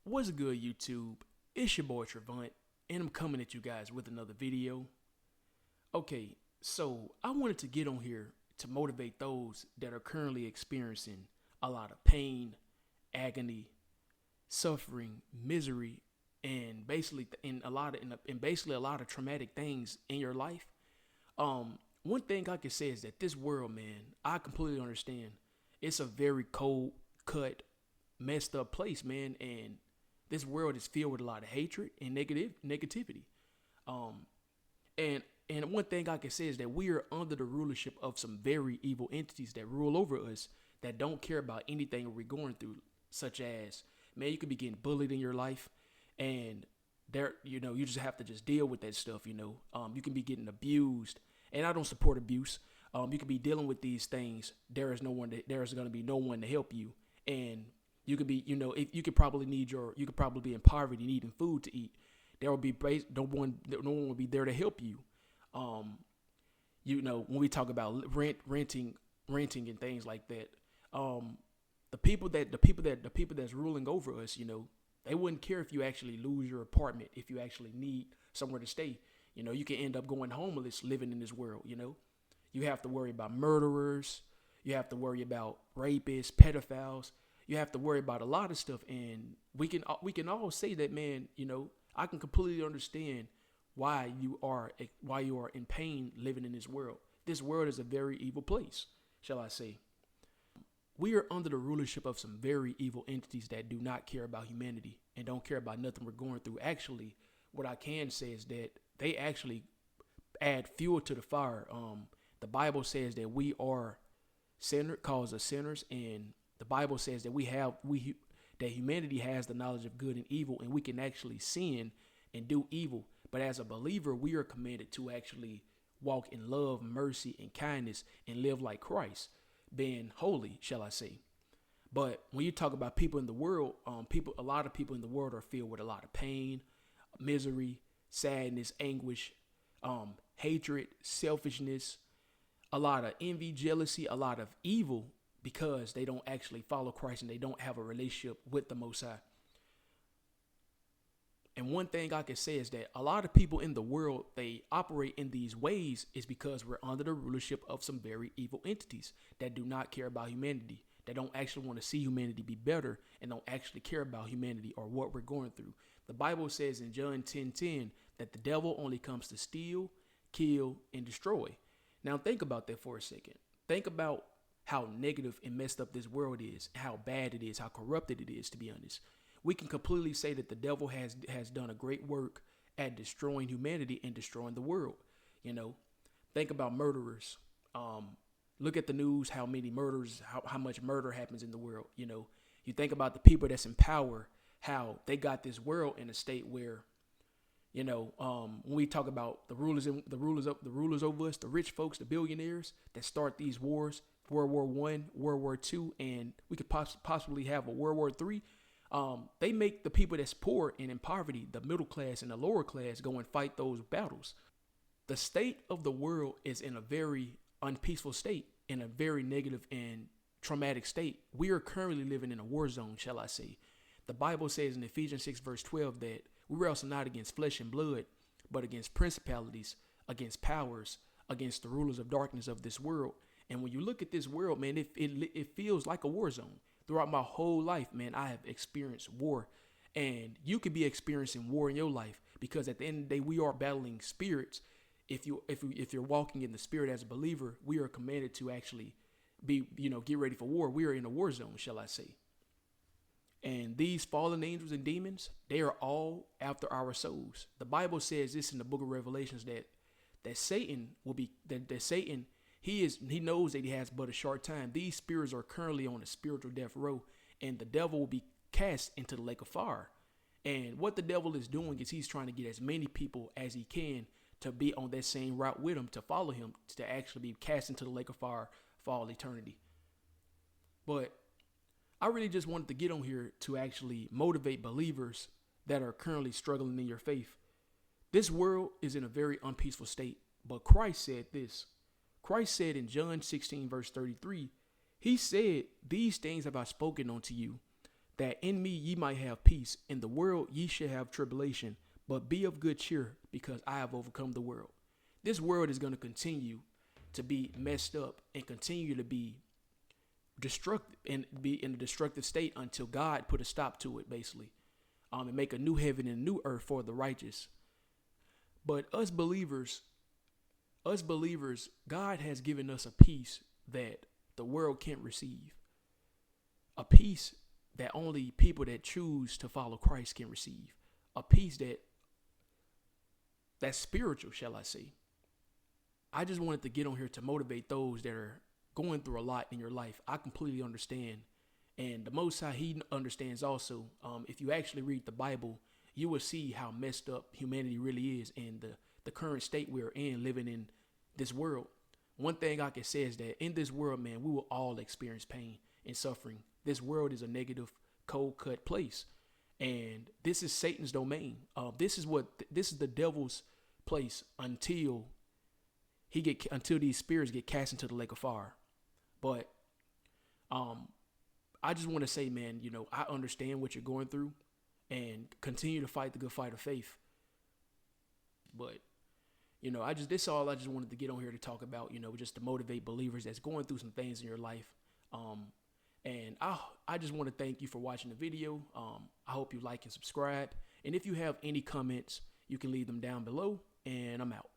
What's good, YouTube? It's your boy Trevant, and I'm coming at you guys with another video. Okay, so I wanted to get on here to motivate those that are currently experiencing a lot of pain, agony, suffering, misery, and basically a lot of traumatic things in your life. One thing I can say is that this world, man, I completely understand. It's a very cold, cut, messed up place, man, and this world is filled with a lot of hatred and negativity. Um, and one thing I can say is that we are under the rulership of some very evil entities that rule over us that don't care about anything we're going through, such as, man, you could be getting bullied in your life, and you just have to just deal with that stuff. You can be getting abused, and I don't support abuse. You could be dealing with these things. There is going to be no one to help you, and you could be, you could probably be in poverty, needing food to eat. There will be no one will be there to help you. When we talk about renting and things like that, the people that's ruling over us, they wouldn't care if you actually lose your apartment, if you actually need somewhere to stay. You can end up going homeless living in this world. You have to worry about murderers. You have to worry about rapists, pedophiles. You have to worry about a lot of stuff, and we can all say that, man. I can completely understand why you are in pain living in this world. This world is a very evil place, shall I say. We are under the rulership of some very evil entities that do not care about humanity and don't care about nothing we're going through. Actually, what I can say is that they actually add fuel to the fire. The Bible says that we are calls us sinners, and the Bible says that that humanity has the knowledge of good and evil, and we can actually sin and do evil. But as a believer, we are commanded to actually walk in love, mercy, and kindness and live like Christ, being holy, shall I say. But when you talk about people in the world, a lot of people in the world are filled with a lot of pain, misery, sadness, anguish, hatred, selfishness, a lot of envy, jealousy, a lot of evil, because they don't actually follow Christ and they don't have a relationship with the Most High. And one thing I can say is that a lot of people in the world, they operate in these ways is because we're under the rulership of some very evil entities that do not care about humanity, that don't actually want to see humanity be better, and don't actually care about humanity or what we're going through. The Bible says in John 10:10 that the devil only comes to steal, kill, and destroy. Now think about that for a second. Think about how negative and messed up this world is, how bad it is, how corrupted it is, to be honest. We can completely say that the devil has done a great work at destroying humanity and destroying the world. Think about murderers. Look at the news, how many murders, how much murder happens in the world. You think about the people that's in power, how they got this world in a state where, when we talk about the rulers over us, the rich folks, the billionaires that start these wars, World War I, World War II, and we could possibly have a World War III. They make the people that's poor and in poverty, the middle class and the lower class, go and fight those battles. The state of the world is in a very unpeaceful state, in a very negative and traumatic state. We are currently living in a war zone, shall I say. The Bible says in Ephesians 6 verse 12 that we wrestle not against flesh and blood, but against principalities, against powers, against the rulers of darkness of this world. And when you look at this world, man, it feels like a war zone. Throughout my whole life, man, I have experienced war, and you could be experiencing war in your life, because at the end of the day, we are battling spirits. If you're walking in the spirit as a believer, we are commanded to actually get ready for war. We are in a war zone, shall I say. And these fallen angels and demons, they are all after our souls. The Bible says this in the book of Revelations that Satan he knows that he has but a short time. These spirits are currently on a spiritual death row, and the devil will be cast into the lake of fire. And what the devil is doing is he's trying to get as many people as he can to be on that same route with him, to follow him, to actually be cast into the lake of fire for all eternity. But I really just wanted to get on here to actually motivate believers that are currently struggling in your faith. This world is in a very unpeaceful state, but Christ said this. Christ said in John 16 verse 33, he said, "These things have I spoken unto you, that in me ye might have peace. In the world ye shall have tribulation, but be of good cheer, because I have overcome the world. This world is going to continue to be messed up and continue to be destructive and be in a destructive state until God put a stop to it, basically, and make a new heaven and a new earth for the righteous. But us believers, God has given us a peace that the world can't receive, a peace that only people that choose to follow Christ can receive, a peace that's spiritual, shall I say. I just wanted to get on here to motivate those that are going through a lot in your life. I completely understand. And the Most High, he understands also. If you actually read the Bible, you will see how messed up humanity really is and the current state we're in, living in this world. One thing I can say is that in this world, man, we will all experience pain and suffering. This world is a negative, cold-cut place. And this is Satan's domain. This is the devil's place until these spirits get cast into the lake of fire. But I just want to say, man, I understand what you're going through and continue to fight the good fight of faith. But this is all I just wanted to get on here to talk about, just to motivate believers that's going through some things in your life. And I just want to thank you for watching the video. I hope you like and subscribe. And if you have any comments, you can leave them down below, and I'm out.